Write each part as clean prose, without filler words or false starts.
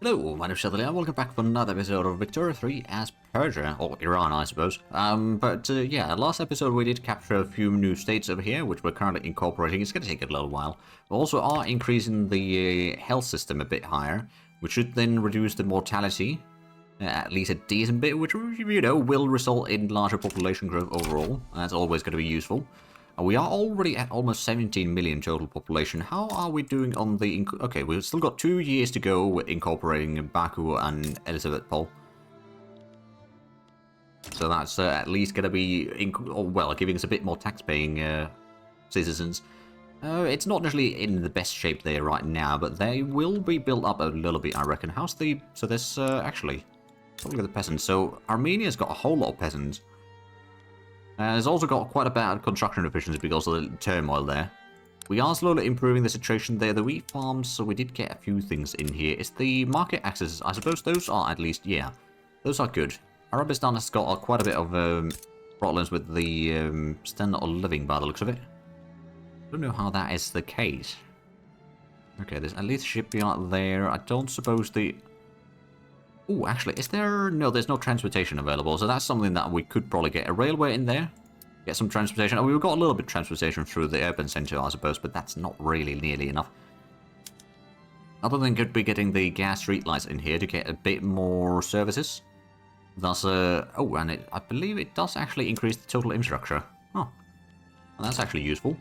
Hello, my name is Shetherly, and welcome back for another episode of Victoria 3 as Persia, or Iran, I suppose. Yeah, last episode we did capture a few new states over here, which we're currently incorporating. It's going to take a little while. We also are increasing the health system a bit higher, which should then reduce the mortality, at least a decent bit, which, you know, will result in larger population growth overall. That's always going to be useful. We are already at almost 17 million total population. How are we doing on the... Okay, we've still got 2 years to go with incorporating Baku and Elizabethpol. So that's at least going to be, well, giving us a bit more tax-paying citizens. It's not necessarily in the best shape there right now, but they will be built up a little bit, I reckon. How's the... So there's actually... Let's look at the peasants. So Armenia's got a whole lot of peasants. It's also got quite a bad construction efficiency because of the turmoil there. We are slowly improving the situation there. The wheat farms, so we did get a few things in here. It's the market access. I suppose those are at least, yeah, those are good. Arabistan has got quite a bit of problems with the standard of living by the looks of it. I don't know how that is the case. Okay, there's at least a shipyard there. I don't suppose the... Oh, actually, is there... No, there's no transportation available, so that's something that we could probably get a railway in there. Get some transportation. Oh, we've got a little bit of transportation through the urban centre, I suppose, but that's not really nearly enough. Other than could be getting the gas streetlights in here to get a bit more services. Thus, oh, and I believe it does actually increase the total infrastructure. Oh, well, that's actually useful.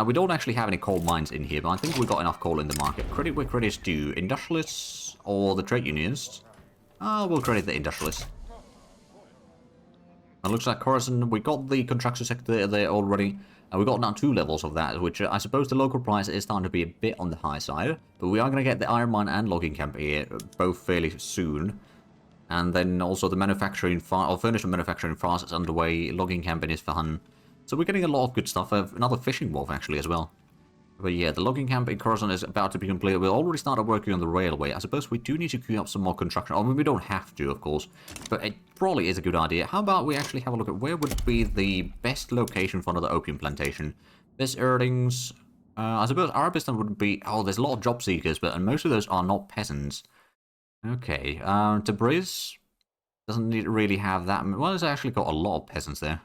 We don't actually have any coal mines in here, but I think we've got enough coal in the market. Credit where credit's due. Industrialists or the trade unionists? We'll credit the industrialists. It looks like Khorasan, we got the construction sector there already. We got now 2 levels of that, which I suppose the local price is starting to be a bit on the high side. But we are going to get the iron mine and logging camp here, both fairly soon. And then also the manufacturing, or furniture manufacturing farce is underway, logging camp in Isfahan. So we're getting a lot of good stuff. Another fishing wharf actually as well. But yeah, the logging camp in Khorasan is about to be completed. We already started working on the railway. I suppose we do need to queue up some more construction. I mean, we don't have to, of course. But it probably is a good idea. How about we actually have a look at where would be the best location for another opium plantation? Best earnings... I suppose Arabistan would be... Oh, there's a lot of job seekers, but most of those are not peasants. Okay, Tabriz doesn't really have that... Well, it's actually got a lot of peasants there.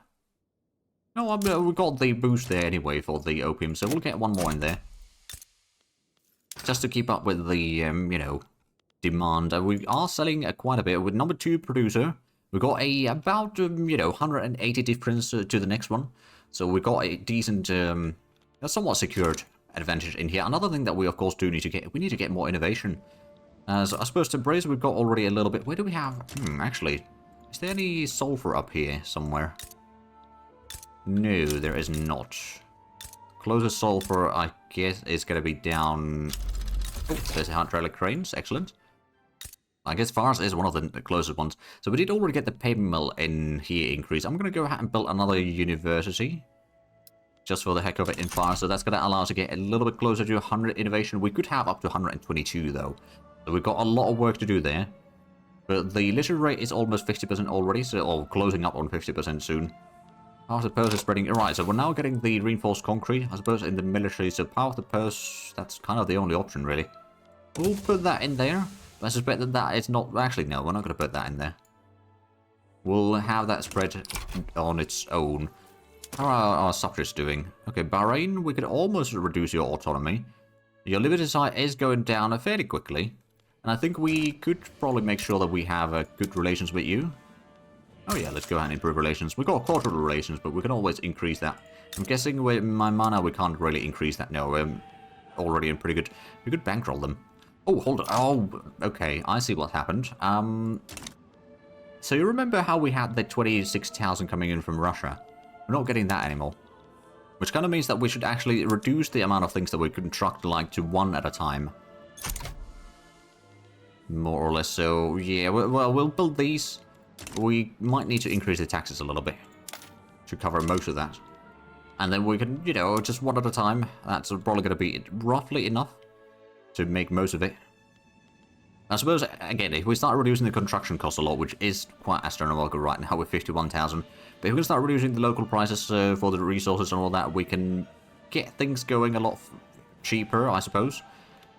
No, we got the boost there anyway for the opium, so we'll get one more in there. Just to keep up with the, you know, demand. We are selling quite a bit. With number 2 producer, we got about, you know, 180 difference to the next one. So we got a decent, somewhat secured advantage in here. Another thing that we, of course, do need to get, we need to get more innovation. So I suppose to Braze, we've got already a little bit. Where do we have, actually, is there any sulfur up here somewhere? No, there is not. Closest sulfur, I guess, is going to be down... Oh, there's hydraulic cranes. Excellent. I guess Fars is one of the closest ones. So we did already get the paper mill in here increase. I'm going to go ahead and build another university. Just for the heck of it in Fars. So that's going to allow us to get a little bit closer to 100 innovation. We could have up to 122 though. So we've got a lot of work to do there. But the literate rate is almost 50% already. So, or closing up on 50% soon. Power of the Persia is spreading. Right, so we're now getting the reinforced concrete, I suppose, in the military. So power of the Persia, that's kind of the only option, really. We'll put that in there. I suspect that that is not... Actually, no, we're not going to put that in there. We'll have that spread on its own. How are our subjects doing? Okay, Bahrain, we could almost reduce your autonomy. Your liberty side is going down fairly quickly. And I think we could probably make sure that we have good relations with you. Oh yeah, let's go ahead and improve relations. We've got cultural relations, but we can always increase that. I'm guessing with my mana we can't really increase that. No, we're already in pretty good... We could bankroll them. Oh, hold on. Oh, okay. I see what happened. So you remember how we had the 26,000 coming in from Russia? We're not getting that anymore. Which kind of means that we should actually reduce the amount of things that we construct, like, to 1 at a time. More or less. So, yeah, well, we'll build these... We might need to increase the taxes a little bit to cover most of that. And then we can, you know, just 1 at a time. That's probably going to be roughly enough to make most of it. I suppose, again, if we start reducing the construction cost a lot, which is quite astronomical right now with 51,000, but if we can start reducing the local prices for the resources and all that, we can get things going a lot cheaper, I suppose.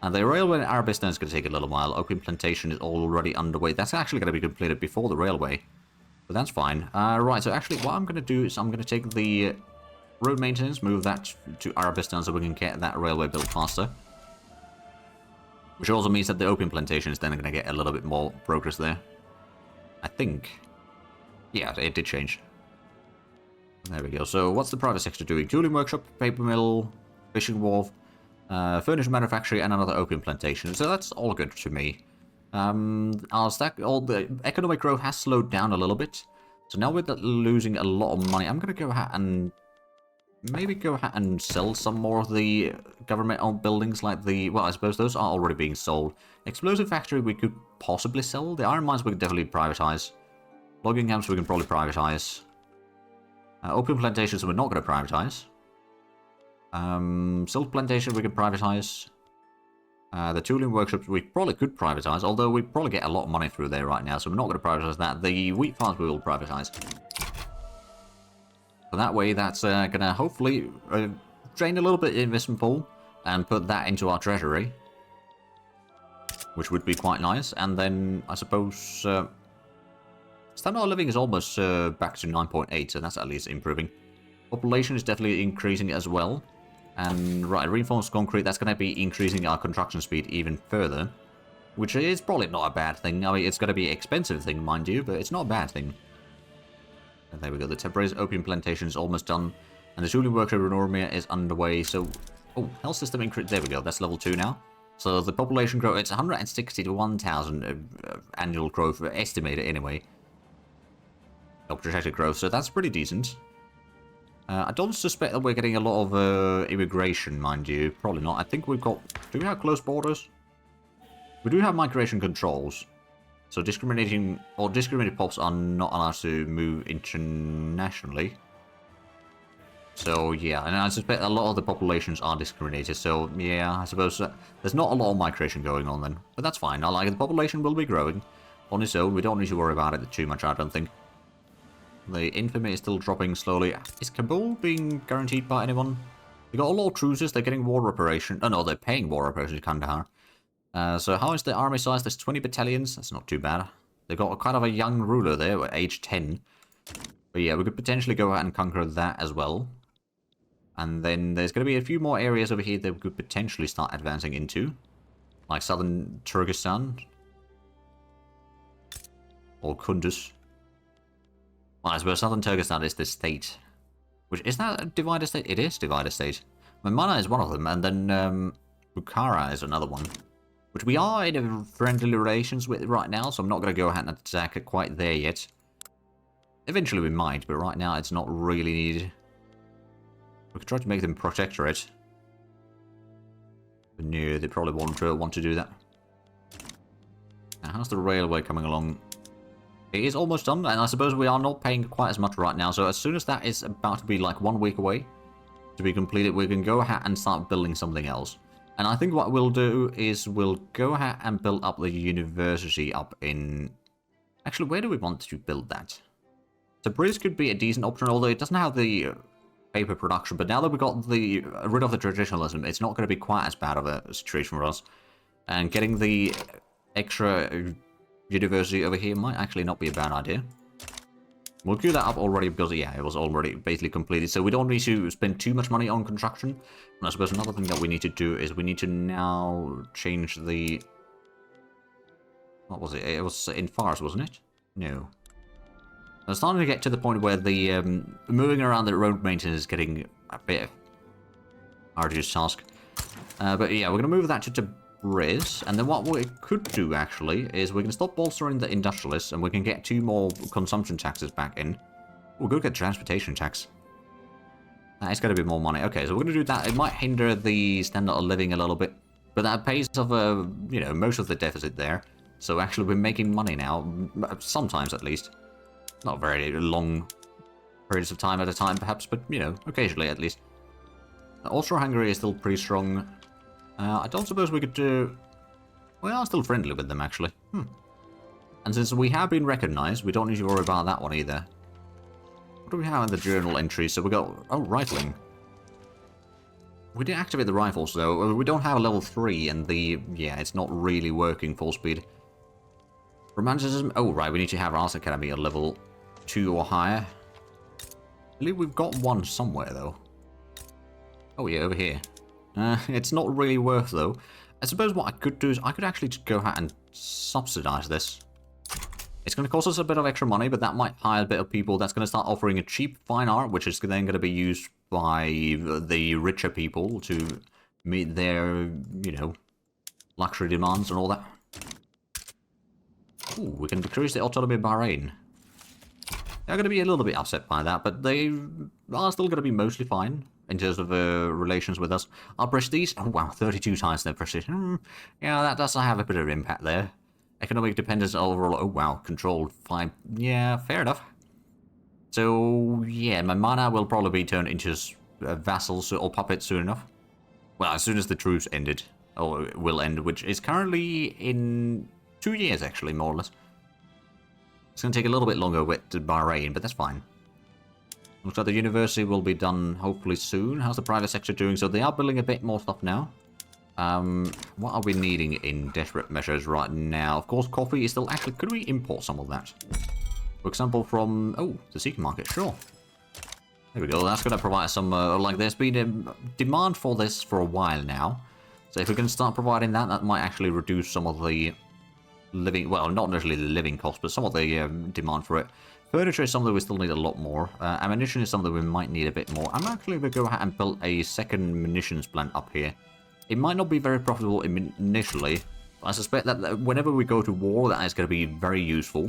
And the railway in Arabistan is going to take a little while. Opium plantation is already underway. That's actually going to be completed before the railway. But that's fine. Right, so actually what I'm going to do is I'm going to take the road maintenance, move that to Arabistan so we can get that railway built faster. Which also means that the opium plantation is then going to get a little bit more progress there. I think. Yeah, it did change. There we go. So what's the private sector doing? Tooling workshop, paper mill, fishing wharf, furniture manufacturing, and another opium plantation. So that's all good to me. Our stack, all the economic growth has slowed down a little bit. So now we're losing a lot of money. I'm going to go ahead and maybe go ahead and sell some more of the government-owned buildings like the... Well, I suppose those are already being sold. Explosive factory we could possibly sell. The iron mines we could definitely privatize. Logging camps we can probably privatize. Opium plantations we're not going to privatize. Silk plantation we can privatize. The tooling workshops we probably could privatize, although we probably get a lot of money through there right now, so we're not going to privatize that. The wheat farms we will privatize. So that way, that's going to hopefully drain a little bit of investment pool and put that into our treasury, which would be quite nice. And then I suppose standard of living is almost back to 9.8, so that's at least improving. Population is definitely increasing as well. And right, reinforced concrete, that's going to be increasing our construction speed even further, which is probably not a bad thing. I mean, it's going to be an expensive thing, mind you, but it's not a bad thing. And there we go, the temporary opium plantation is almost done, and the tooling workshop in Ormia is underway. So, oh, health system increase, there we go, that's level 2 now. So the population growth, it's 160 to 1,000 annual growth, estimated anyway. Projected growth, so that's pretty decent. I don't suspect that we're getting a lot of immigration, mind you. Probably not. I think we've got... Do we have close borders? We do have migration controls. So discriminating... Or discriminated pops are not allowed to move internationally. So, yeah. And I suspect a lot of the populations are discriminated. So, yeah, I suppose there's not a lot of migration going on then. But that's fine. I like the population will be growing on its own. We don't need to worry about it too much, I don't think. The infamy is still dropping slowly. Is Kabul being guaranteed by anyone? They got a lot of truces. They're getting war reparation. Oh no, they're paying war reparation to Kandahar. So how is the army size? There's 20 battalions. That's not too bad. They've got kind of a young ruler there, at age 10. But yeah, we could potentially go ahead and conquer that as well. And then there's going to be a few more areas over here that we could potentially start advancing into. Like southern Turkestan. Or Kunduz. Well, I suppose southern Turkestan is the state. Which, is that a divided state? It is divided state. Mana is one of them, and then Bukhara is another one. Which we are in friendly relations with right now, so I'm not going to go ahead and attack it quite there yet. Eventually we might, but right now it's not really needed. We could try to make them protectorate. But no, they probably won't want to do that. Now, how's the railway coming along? It is almost done, and I suppose we are not paying quite as much right now, so as soon as that is about to be like 1 week away to be completed, we can go ahead and start building something else. And I think what we'll do is we'll go ahead and build up the university up in... Actually, where do we want to build that? Tabriz could be a decent option, although it doesn't have the paper production, but now that we got rid of the traditionalism, it's not going to be quite as bad of a situation for us. And getting the extra university over here might actually not be a bad idea. We'll queue that up already because, yeah, it was already basically completed, so we don't need to spend too much money on construction. And I suppose another thing that we need to do is we need to now change the... What was it? It was in Fars, wasn't it? No. I'm starting to get to the point where the moving around the road maintenance is getting a bit arduous task. But yeah, we're going to move that to Tabriz, and then what we could do actually is we can stop bolstering the industrialists, and we can get 2 more consumption taxes back in. We'll go get transportation tax. That is going to be more money. Okay, so we're going to do that. It might hinder the standard of living a little bit, but that pays off, you know, most of the deficit there. So actually we're making money now, sometimes at least. Not very long periods of time at a time, perhaps, but, you know, occasionally at least. Austro-Hungary is still pretty strong. I don't suppose we could do... We are still friendly with them, actually. And since we have been recognized, we don't need to worry about that one either. What do we have in the journal entries? So we got... Oh, Reitling. We did activate the rifles, though. We don't have a level 3, and yeah, it's not really working full speed. Romanticism. Oh, right, we need to have Art Academy at level 2 or higher. I believe we've got one somewhere, though. Oh, yeah, over here. It's not really worth, though. I suppose what I could do is I could actually just go ahead and subsidize this. It's going to cost us a bit of extra money, but that might hire a bit of people that's going to start offering a cheap fine art, which is then going to be used by the richer people to meet their, luxury demands and all that. Ooh, we can decrease the autonomy of Bahrain. They're going to be a little bit upset by that, but they are still going to be mostly fine in terms of relations with us. Our prestige, oh wow, 32 times their prestige. Yeah, that does have a bit of impact there. Economic dependence overall, oh wow, controlled 5, yeah, fair enough. So, yeah, my mana will probably be turned into vassals or puppets soon enough. Well, as soon as the truce ended, or will end, which is currently in 2 years, actually, more or less. It's going to take a little bit longer with Bahrain, but that's fine. Looks like the university will be done hopefully soon. How's the private sector doing? So they are building a bit more stuff now. What are we needing in desperate measures right now? Of course, coffee is still... Actually, could we import some of that? For example, from... Oh, the Seeker market, sure. There we go. That's going to provide some... like, there's been a demand for this for a while now. So if we can start providing that, that might actually reduce some of the living... Well, not necessarily the living cost, but some of the demand for it. Furniture is something we still need a lot more. Ammunition is something we might need a bit more. I'm actually going to go ahead and build a second munitions plant up here. It might not be very profitable initially, but I suspect that whenever we go to war, that is going to be very useful.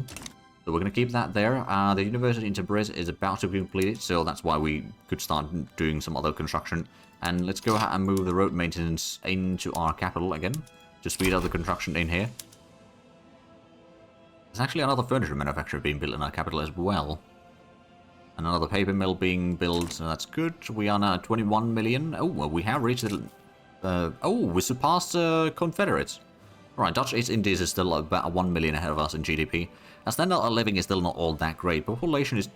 So we're going to keep that there. The university in Tabriz is about to be completed, so that's why we could start doing some other construction. And let's go ahead and move the road maintenance into our capital again, to speed up the construction in here. There's actually another furniture manufacturer being built in our capital as well. And another paper mill being built, so that's good. We are now at 21 million. Oh, well, we have reached the... oh, we surpassed Confederates. Right, Dutch East Indies is still about 1 million ahead of us in GDP. Our standard of living is still not all that great. Population is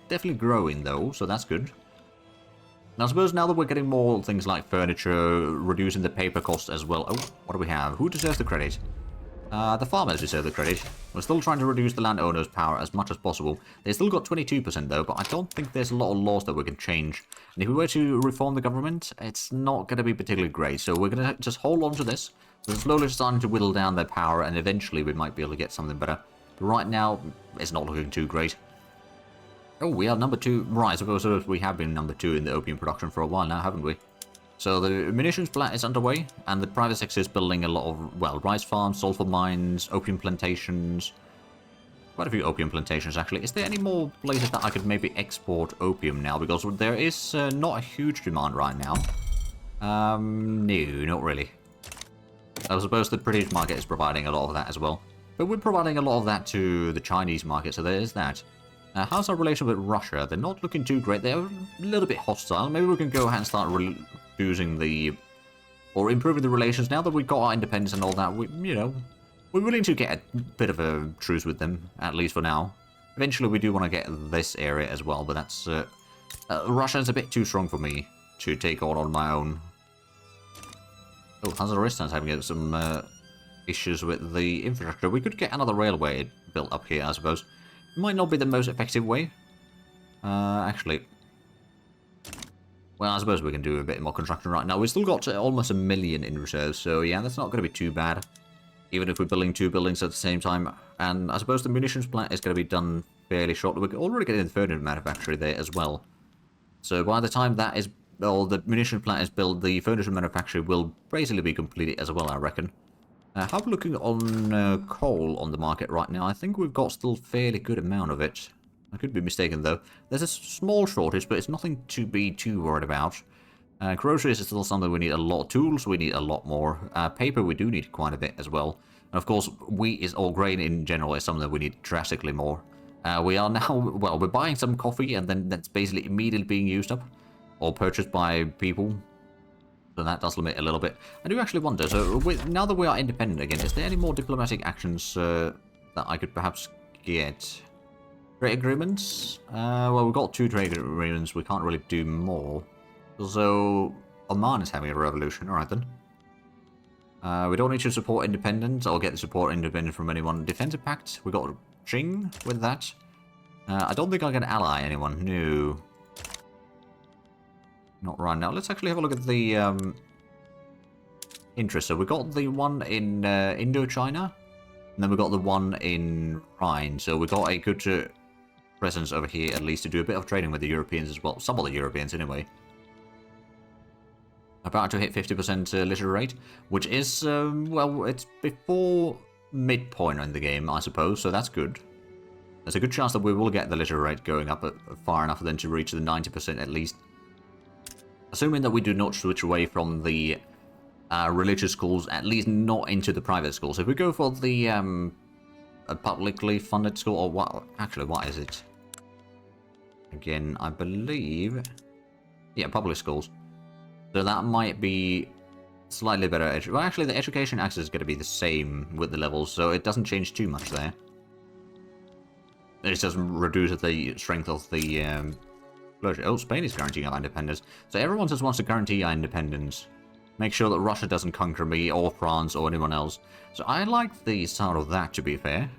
definitely growing, though, so that's good. Now, I suppose now that we're getting more things like furniture, reducing the paper cost as well. Oh, what do we have? Who deserves the credit? The farmers deserve the credit. We're still trying to reduce the landowners' power as much as possible. They still got 22% though, but I don't think there's a lot of laws that we can change. And if we were to reform the government, it's not going to be particularly great. So we're going to just hold on to this. We're slowly starting to whittle down their power, and eventually we might be able to get something better. But right now, it's not looking too great. Oh, we are number 2. Right, so we have been number 2 in the opium production for a while now, haven't we? So the munitions plant is underway, and the private sector is building a lot of, well, rice farms, sulfur mines, opium plantations. Quite a few opium plantations, actually. Is there any more places that I could maybe export opium now? Because there is not a huge demand right now. No, not really. I suppose the British market is providing a lot of that as well. But we're providing a lot of that to the Chinese market, so there is that. How's our relation with Russia? They're not looking too great. They're a little bit hostile. Maybe we can go ahead and start reducing the... or improving the relations. Now that we've got our independence and all that, we're willing to get a bit of a truce with them, at least for now. Eventually, we do want to get this area as well, but that's... Russia's a bit too strong for me to take on my own. Oh, Hazaristan's having some issues with the infrastructure. We could get another railway built up here, I suppose. Might not be the most effective way. Actually. Well, I suppose we can do a bit more construction right now. We've still got almost 1 million in reserves, so yeah, that's not going to be too bad. Even if we're building 2 buildings at the same time. And I suppose the munitions plant is going to be done fairly shortly. We're already getting the furniture manufacturer there as well. So by the time that is... well, the munitions plant is built, the furniture manufacturer will basically be completed as well, I reckon. How are we looking on coal on the market right now? I think we've got still a fairly good amount of it. I could be mistaken, though. There's a small shortage, but it's nothing to be too worried about. Groceries is still something we need a lot. Tools, we need a lot more. Paper, we do need quite a bit as well. And of course, wheat is, or grain in general, is something that we need drastically more. We are now, well, we're buying some coffee, and then that's basically immediately being used up. Or purchased by people. So that does limit a little bit. I do actually wonder, so now that we are independent again, is there any more diplomatic actions that I could perhaps get? Trade agreements? Well, we've got 2 trade agreements, we can't really do more. So, Oman is having a revolution. Alright then. We don't need to support independence or get the support independent from anyone. Defensive pact, we got Qing with that. I don't think I can ally anyone. No. Not right now. Let's actually have a look at the interest. So we got the one in Indochina, and then we got the one in Rhine. So we got a good presence over here, at least, to do a bit of trading with the Europeans as well. Some of the Europeans, anyway. About to hit 50% literary rate, which is, well, it's before midpoint in the game, I suppose, so that's good. There's a good chance that we will get the literary rate going up far enough then to reach the 90% at least. Assuming that we do not switch away from the religious schools, at least not into the private schools. If we go for the publicly funded school, or what? Actually, what is it? Again, I believe... Yeah, public schools. So that might be slightly better. Well, actually, the education access is going to be the same with the levels, so it doesn't change too much there. It just reduces the strength of the... Oh, Spain is guaranteeing our independence. So everyone just wants to guarantee our independence. Make sure that Russia doesn't conquer me, or France, or anyone else. So I like the sound of that, to be fair.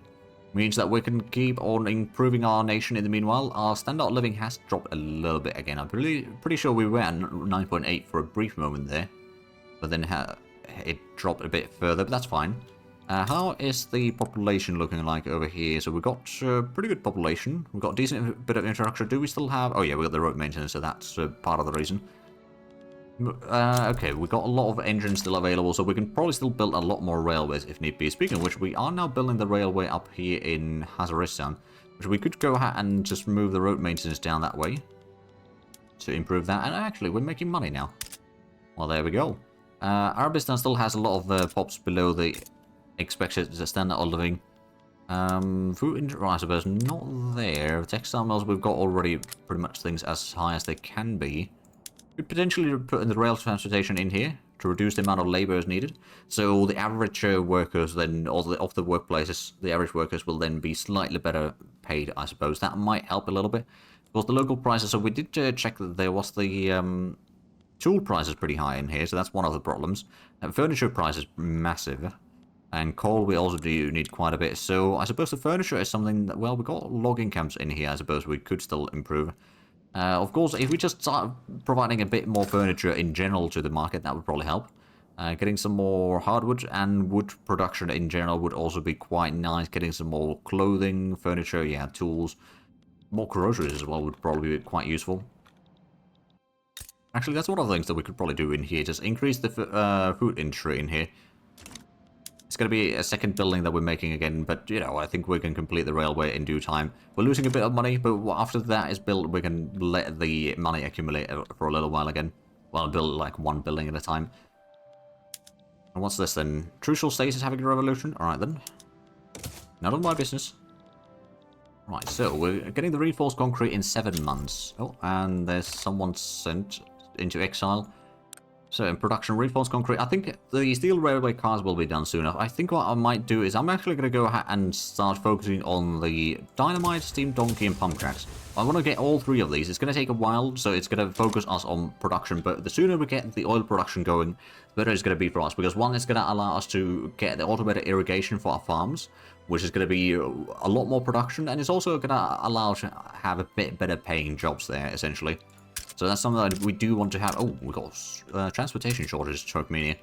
Means that we can keep on improving our nation in the meanwhile. Our standard of living has dropped a little bit again. I'm pretty sure we were at 9.8 for a brief moment there. But then it dropped a bit further, but that's fine. How is the population looking like over here? So we've got pretty good population. We've got a decent bit of infrastructure. Do we still have... Oh yeah, we got the road maintenance, so that's part of the reason. Okay, we've got a lot of engines still available, so we can probably still build a lot more railways if need be. Speaking of which, we are now building the railway up here in Hazaristan, which we could go ahead and just move the road maintenance down that way to improve that. And actually, we're making money now. Well, there we go. Arabistan still has a lot of pops below the expected standard of living. Food I suppose not there. Textile mills, we've got already pretty much things as high as they can be. Could potentially put in the rail transportation in here to reduce the amount of labor needed. So the average workers then, or of the workplaces, the average workers will then be slightly better paid, I suppose. That might help a little bit. Of course, the local prices, so we did check that there was the tool price is pretty high in here, so that's one of the problems. And furniture price is massive. And coal we also do need quite a bit. So I suppose the furniture is something that, well, we've got logging camps in here, I suppose we could still improve. Of course, if we just start providing a bit more furniture in general to the market, that would probably help. Getting some more hardwood and wood production in general would also be quite nice. Getting some more clothing, furniture, yeah, tools. More groceries as well would probably be quite useful. Actually, that's one of the things that we could probably do in here. Just increase the food industry in here. It's going to be a second building that we're making again, but, you know, I think we can complete the railway in due time. We're losing a bit of money, but after that is built, we can let the money accumulate for a little while again. Well, build like one building at a time. And what's this then? Trucial State is having a revolution? Alright then. None of my business. Right, so we're getting the reinforced concrete in 7 months. Oh, and there's someone sent into exile. So in production, reinforced concrete. I think the steel railway cars will be done soon enough. I think what I might do is I'm actually going to go ahead and start focusing on the dynamite, steam donkey, and pump tracks. I want to get all 3 of these. It's going to take a while, so it's going to focus us on production. But the sooner we get the oil production going, the better it's going to be for us. Because one, it's going to allow us to get the automated irrigation for our farms, which is going to be a lot more production. And it's also going to allow us to have a bit better paying jobs there, essentially. So that's something that we do want to have. Oh, we got transportation shortages, Turkmenia.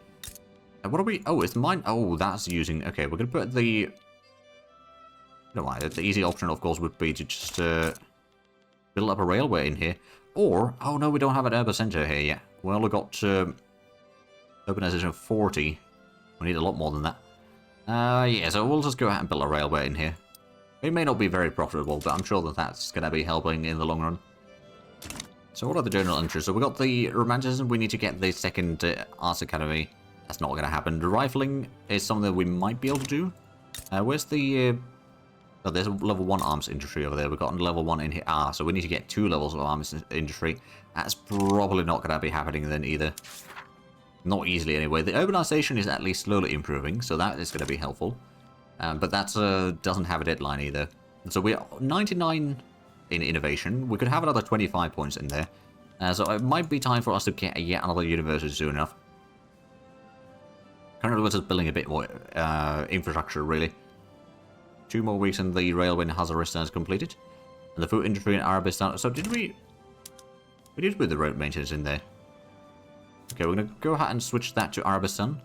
What are we? Oh, it's mine. Oh, that's using. Okay, we're gonna put the. No, the easy option, of course, would be to just build up a railway in here. Or, oh no, we don't have an urban center here yet. We only got urbanization of 40. We need a lot more than that. Yeah, so we'll just go ahead and build a railway in here. It may not be very profitable, but I'm sure that that's gonna be helping in the long run. So what are the general interests? So we got the Romanticism, we need to get the second Arts Academy. That's not going to happen. The rifling is something that we might be able to do. Where's the... Oh, there's a level 1 arms industry over there. We've got a level 1 in here. Ah, so we need to get 2 levels of arms industry. That's probably not going to be happening then either. Not easily anyway. The urbanization is at least slowly improving, so that is going to be helpful. But that doesn't have a deadline either. So we're 99... in innovation. We could have another 25 points in there. So it might be time for us to get yet another university soon enough. Currently we're just building a bit more infrastructure, really. 2 more weeks and the railway in Hazaristan is completed. And the food industry in Arabistan... So did we... We did put the road maintenance in there. Okay, we're going to go ahead and switch that to Arabistan.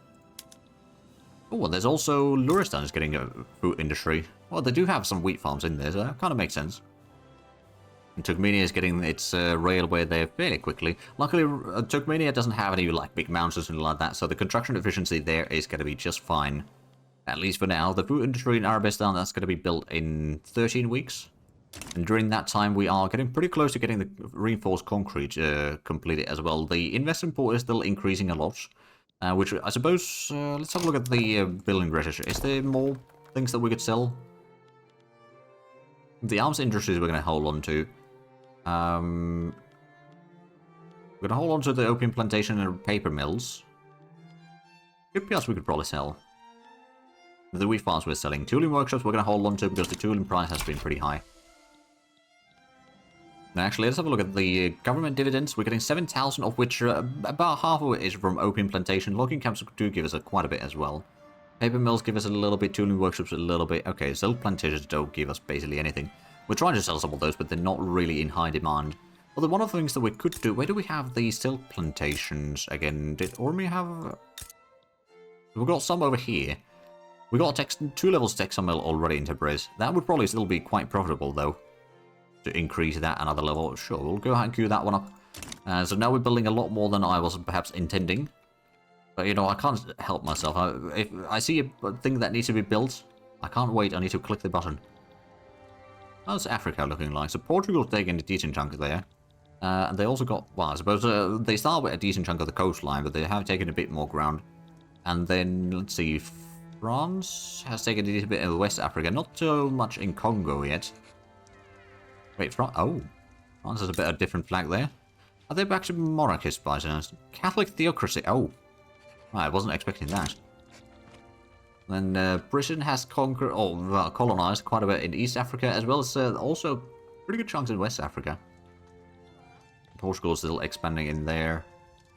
Oh, and there's also Luristan is getting a food industry. Well, they do have some wheat farms in there, so that kind of makes sense. And Turkmenia is getting its railway there fairly quickly. Luckily, Turkmenia doesn't have any like big mountains and like that, so the construction efficiency there is going to be just fine. At least for now. The food industry in Arabistan, that's going to be built in 13 weeks. And during that time, we are getting pretty close to getting the reinforced concrete completed as well. The investment pool is still increasing a lot. Which I suppose, let's have a look at the building register. Is there more things that we could sell? The arms industries we're going to hold on to. We're going to hold on to the opium plantation and paper mills. Could be else we could probably sell. The wheat farms we're selling. Tooling workshops we're going to hold on to because the tooling price has been pretty high. Now actually, let's have a look at the government dividends. We're getting 7,000, of which about half of it is from opium plantation. Logging camps do give us quite a bit as well. Paper mills give us a little bit, tooling workshops a little bit. Okay, silk plantations don't give us basically anything. We're trying to sell some of those, but they're not really in high demand. Well, one of the things that we could do... Where do we have the silk plantations again? Did Ormi have... We've got some over here. We got 2 levels textile mill already in Tabriz. That would probably still be quite profitable, though. To increase that another level. Sure, we'll go ahead and queue that one up. So now we're building a lot more than I was perhaps intending. But, you know, I can't help myself. If I see a thing that needs to be built, I can't wait. I need to click the button. How's Africa looking like? So Portugal's taking a decent chunk there. And they also got... Well, I suppose they start with a decent chunk of the coastline, but they have taken a bit more ground. And then, let's see... France has taken a little bit of West Africa. Not so much in Congo yet. Wait, oh. France has a bit of a different flag there. Are they back to monarchist by chance? Catholic theocracy. Oh. I wasn't expecting that. Then Britain has conquered, or colonized quite a bit in East Africa, as well as also pretty good chunks in West Africa. Portugal is still expanding in there.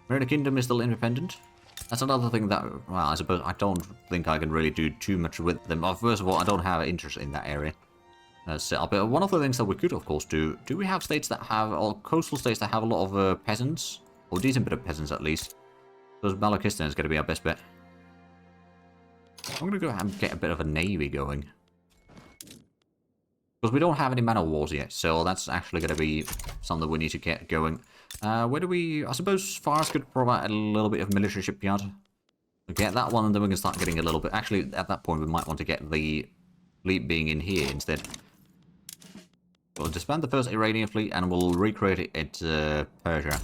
United Kingdom is still independent. That's another thing that, well, I suppose I don't think I can really do too much with them. First of all, I don't have interest in that area. Set up. But one of the things that we could, of course, do we have states that have, or coastal states that have a lot of peasants? Or a decent bit of peasants, at least. Because Balochistan is going to be our best bet. I'm going to go ahead and get a bit of a navy going. Because we don't have any man of wars yet, so that's actually going to be something we need to get going. Where do we... I suppose Fars could provide a little bit of military shipyard. We'll get that one, and then we can start getting a little bit... Actually, at that point, we might want to get the fleet being in here instead. We'll disband the first Iranian fleet, and we'll recreate it at Persia.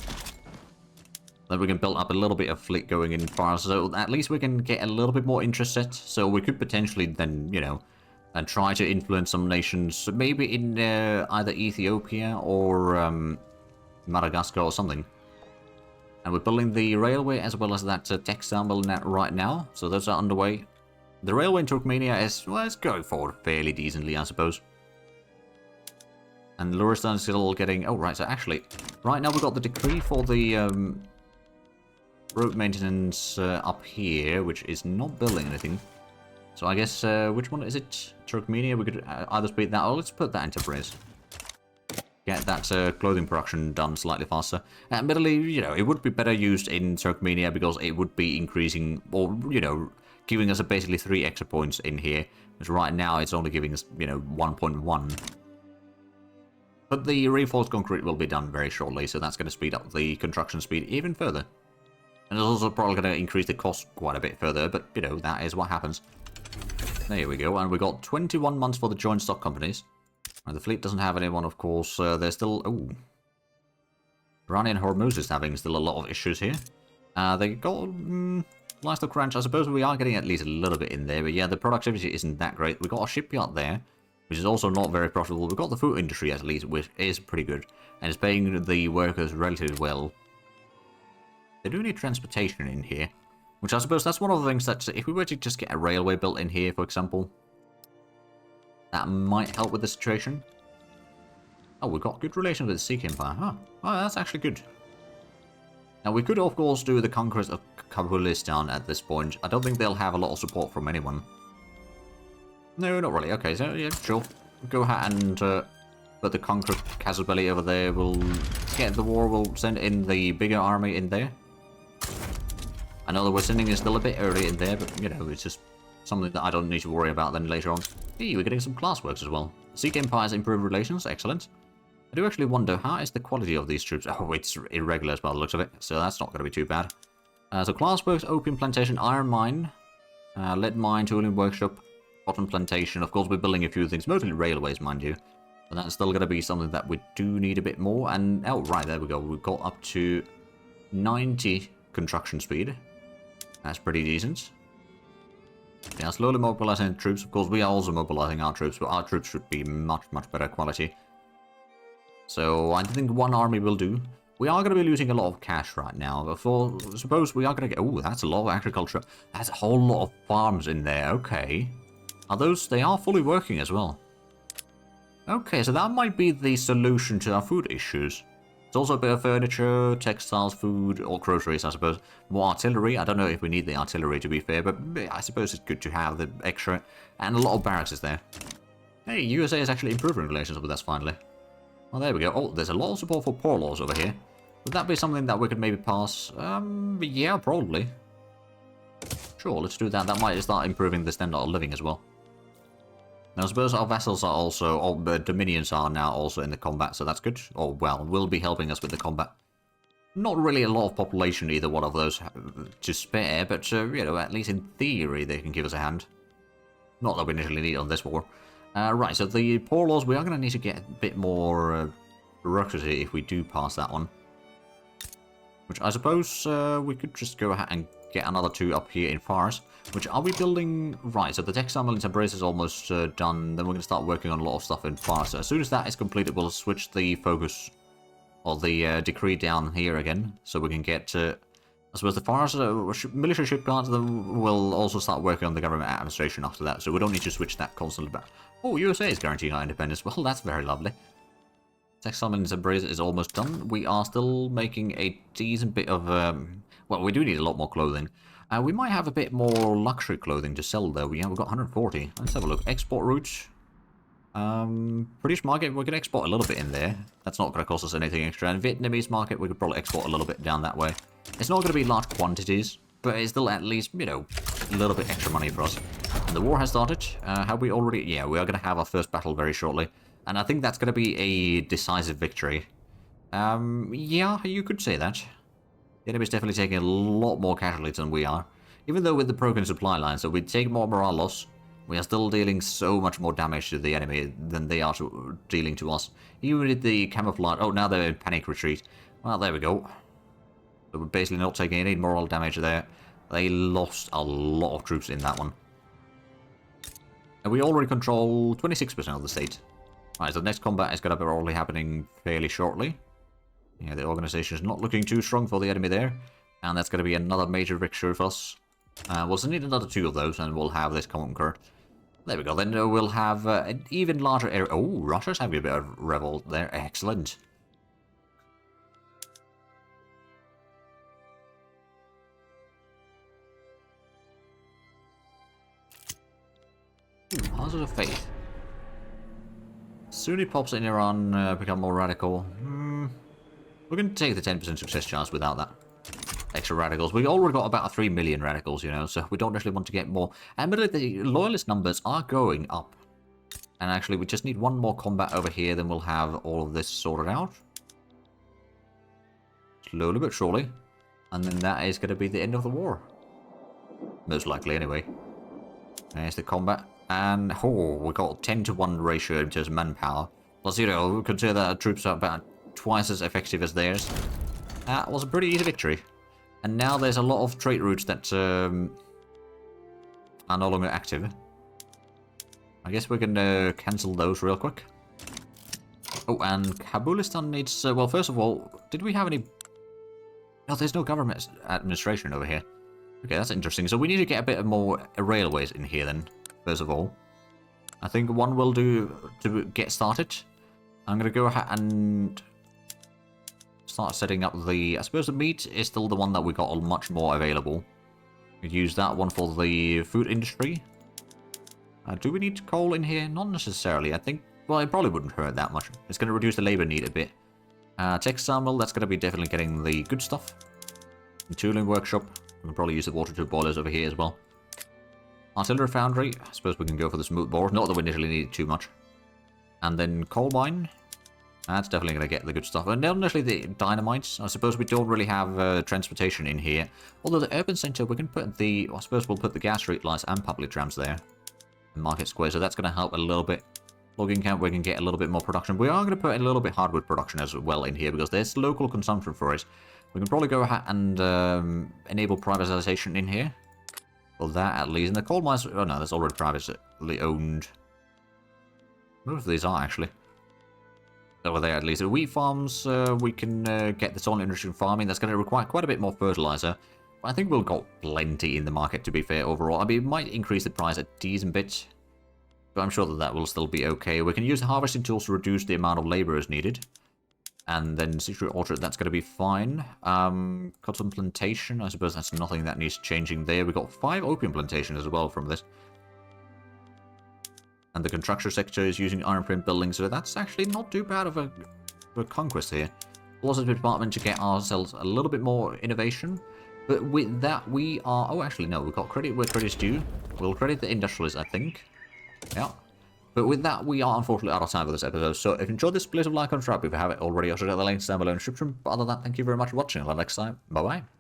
Then we can build up a little bit of fleet going in Fars, so at least we can get a little bit more interest set. So we could potentially then, you know... and try to influence some nations, maybe in either Ethiopia or Madagascar or something. And we're building the railway as well as that textile mill right now, so those are underway. The railway in Turkmenia is, well, it's going forward fairly decently, I suppose. And Luristan is still getting... Oh, right, so actually, right now we've got the decree for the road maintenance up here, which is not building anything. So I guess, which one is it? Turkmenia? We could either speed that, or let's put that into Briz. Get that clothing production done slightly faster. Admittedly, you know, it would be better used in Turkmenia because it would be increasing, or, you know, giving us basically 3 extra points in here. Which right now it's only giving us, you know, 1.1. But the reinforced concrete will be done very shortly, so that's going to speed up the construction speed even further. And it's also probably going to increase the cost quite a bit further, but, you know, that is what happens. There we go, and we got 21 months for the joint stock companies. And the fleet doesn't have anyone, of course. There's still... Oh. Iranian Hormuz is having still a lot of issues here. They got... livestock ranch, I suppose we are getting at least a little bit in there. But yeah, the productivity isn't that great. We got a shipyard there, which is also not very profitable. We've got the food industry at least, which is pretty good. And it's paying the workers relatively well. They do need transportation in here. Which I suppose that's one of the things that, if we were to just get a railway built in here, for example, that might help with the situation. Oh, we've got good relations with the Sikh Empire. Huh. Oh, that's actually good. Now, we could, of course, do the Conquest of Kabulistan at this point. I don't think they'll have a lot of support from anyone. No, not really. Okay, so, yeah, sure. Go ahead and put the Conquered Casabelli over there. We'll get the war. We'll send in the bigger army in there. I know that we're sending it still a bit early in there, but, you know, it's just something that I don't need to worry about then later on. Hey, we're getting some class works as well. Sikh Empire's improved relations. Excellent. I do actually wonder, how is the quality of these troops? Oh, it's irregular by the looks of it, so that's not going to be too bad. So class works, opium plantation, iron mine, lead mine, tooling workshop, cotton plantation. Of course, we're building a few things, mostly railways, mind you. But that's still going to be something that we do need a bit more. And, oh, right, there we go. We've got up to 90 construction speed. That's pretty decent. Yeah, slowly mobilizing troops. Of course, we are also mobilizing our troops, but our troops should be much, much better quality. So I think one army will do. We are going to be losing a lot of cash right now. Before, suppose we are going to get... Oh, that's a lot of agriculture. That's a whole lot of farms in there. Okay. Are those... They are fully working as well. Okay, so that might be the solution to our food issues. It's also a bit of furniture, textiles, food, or groceries, I suppose. More artillery. I don't know if we need the artillery, to be fair, but I suppose it's good to have the extra. And a lot of barracks is there. Hey, USA is actually improving relations with us finally. Well, there we go. Oh, there's a lot of support for poor laws over here. Would that be something that we could maybe pass? Yeah, probably. Sure, let's do that. That might start improving the standard of living as well. Now, I suppose our vassals are also, or dominions are now also in the combat, so that's good. Or, well, will be helping us with the combat. Not really a lot of population, either one of those to spare, but, you know, at least in theory, they can give us a hand. Not that we initially need on this war. Right, so the poor laws, we are going to need to get a bit more bureaucracy if we do pass that one. Which I suppose we could just go ahead and get another 2 up here in Fars. Which are we building? Right, so the textile mill and brace is almost done. Then we're going to start working on a lot of stuff in Fars. So as soon as that is completed, we'll switch the focus or the decree down here again. So we can get, I suppose the Fars military shipyards will also start working on the government administration after that. So we don't need to switch that constantly back. Oh, USA is guaranteeing our independence. Well, that's very lovely. Textile mill and brace is almost done. We are still making a decent bit of, well, we do need a lot more clothing. We might have a bit more luxury clothing to sell, though. Yeah, we've got 140. Let's have a look. Export routes. British market, we could export a little bit in there. That's not going to cost us anything extra. And Vietnamese market, we could probably export a little bit down that way. It's not going to be large quantities, but it's still at least, you know, a little bit extra money for us. And the war has started. Have we already... Yeah, we are going to have our first battle very shortly. And I think that's going to be a decisive victory. Yeah, you could say that. The enemy's definitely taking a lot more casualties than we are. Even though with the broken supply line, so we take more morale loss, we are still dealing so much more damage to the enemy than they are dealing to us. Even with the camouflage... Oh, now they're in panic retreat. Well, there we go. So we're basically not taking any moral damage there. They lost a lot of troops in that one. And we already control 26% of the state. Right, so the next combat is going to be probably happening fairly shortly. Yeah, the organization is not looking too strong for the enemy there. And that's going to be another major victory for us. We'll still need another 2 of those and we'll have this conquer. There we go, then we'll have an even larger area. Oh, Russia's having a bit of revolt there. Excellent. Ooh, Hazard of Faith. Sunni pops in Iran become more radical. We're going to take the 10% success chance without that. Extra radicals. We already got about 3 million radicals, you know, so we don't actually want to get more. Admittedly, the loyalist numbers are going up. And actually, we just need one more combat over here, then we'll have all of this sorted out. Slowly but surely. And then that is going to be the end of the war. Most likely, anyway. There's the combat. And, oh, we got 10-to-1 ratio in terms of manpower. Plus, you know, consider that our troops are about twice as effective as theirs. That was a pretty easy victory. And now there's a lot of trade routes that are no longer active. I guess we can cancel those real quick. Oh, and Kabulistan needs... well, first of all, did we have any... No, there's no government administration over here. Okay, that's interesting. So we need to get a bit more railways in here then, first of all. I think one will do to get started. I'm going to go ahead and start setting up the... I suppose the meat is still the one that we got much more available. We'd use that one for the food industry. Do we need coal in here? Not necessarily. I think... Well, it probably wouldn't hurt that much. It's going to reduce the labor need a bit. Textile mill, that's going to be definitely getting the good stuff. The tooling workshop. We can probably use the water tube boilers over here as well. Artillery foundry. I suppose we can go for the smooth bore. Not that we initially need too much. And then coal mine. That's definitely going to get the good stuff. And not initially the dynamites. I suppose we don't really have transportation in here. Although the urban center, we can put the... I suppose we'll put the gas street lights and public trams there. And market square. So that's going to help a little bit. Logging camp, we can get a little bit more production. We are going to put in a little bit hardwood production as well in here because there's local consumption for it. We can probably go ahead and enable privatization in here. Well, that at least. And the coal mines... Oh, no, that's already privately owned. Most of these are, actually. Over there, at least. The wheat farms, we can get this on industry farming. That's going to require quite a bit more fertilizer. But I think we've got plenty in the market, to be fair, overall. I mean, it might increase the price a decent bit. But I'm sure that that will still be okay. We can use the harvesting tools to reduce the amount of laborers needed. And then citrus orchard, that's going to be fine. Cotton plantation, I suppose that's nothing that needs changing there. We got 5 opium plantations as well from this. And the construction sector is using iron frame buildings, so that's actually not too bad of a conquest here. Colossus department to get ourselves a little bit more innovation. But with that, we are... Oh, actually, no, we've got credit where credit's due. We'll credit the industrialists, I think. Yeah. But with that, we are unfortunately out of time for this episode. So if you enjoyed this, please like and subscribe if you haven't already. I'll show you the links down below in the description. But other than that, thank you very much for watching. Until next time, bye-bye.